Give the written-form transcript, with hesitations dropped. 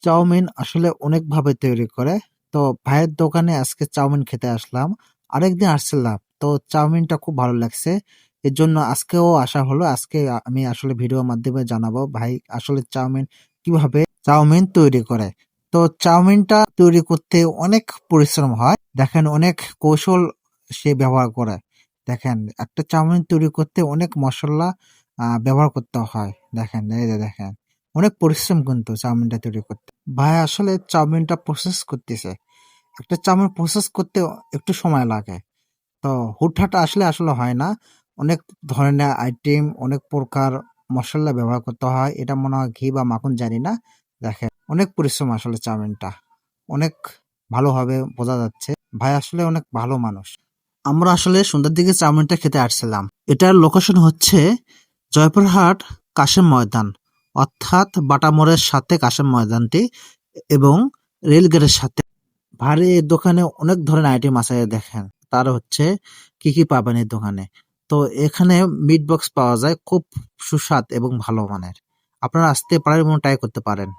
Chowmein আসলে অনেকভাবে তৈরি করে। তো ভাইয়ের দোকানে আজকে চাউমিন খেতে আসলাম। আরেকদিন আসছিলাম। তো চাউমিনটা খুব ভালো লাগছে। এজন্য আজকেও আসা হলো। আজকে আমি আসলে ভিডিওর মাধ্যমে জানাবো ভাই আসলে কিভাবে চাউমিন তৈরি করে। তো চাউমিনটা তৈরি করতে অনেক পরিশ্রম হয়। দেখেন অনেক কৌশল সে ব্যবহার করে। দেখেন একটা চাউমিন তৈরি করতে অনেক মসল্লা ব্যবহার করতে হয়। দেখেন এই যে দেখেন। অনেক পরিশ্রম কিন্তু চাউমিনটা তৈরি করতে। ভাই আসলে চাউমিনটা প্রসেস করতেছে। একটা চাউমিন প্রসেস করতে একটু সময় লাগে। তো হুটহাট আসলে হয় না। অনেক ধরনের আইটেম, অনেক প্রকার মসল্লা ব্যবহার করতে হয়। এটা মনে হয় ঘি বা মাখন জানি না। দেখেন অনেক পরিশ্রম আসলে চাউমিনটা। অনেক ভালোভাবে বোঝা যাচ্ছে। ভাই আসলে অনেক ভালো মানুষ। আমরা আসলে সন্ধ্যার দিকে চাউমিনটা খেতে আসছিলাম। এটার লোকেশন হচ্ছে জয়পুরহাট কাশেম ময়দান, অর্থাৎ বাটা মোড়ের সাথে কাশেম ময়দানটি এবং রেলগেটের সাথে। ভারী এর দোকানে অনেক ধরনের আইটেম আছে দেখেন। তার হচ্ছে কি পাবেন এই দোকানে। তো এখানে মিট বক্স পাওয়া যায় খুব সুস্বাদ এবং ভালো মানের। আপনারা আসতে পারেন এবং ট্রাই করতে পারেন।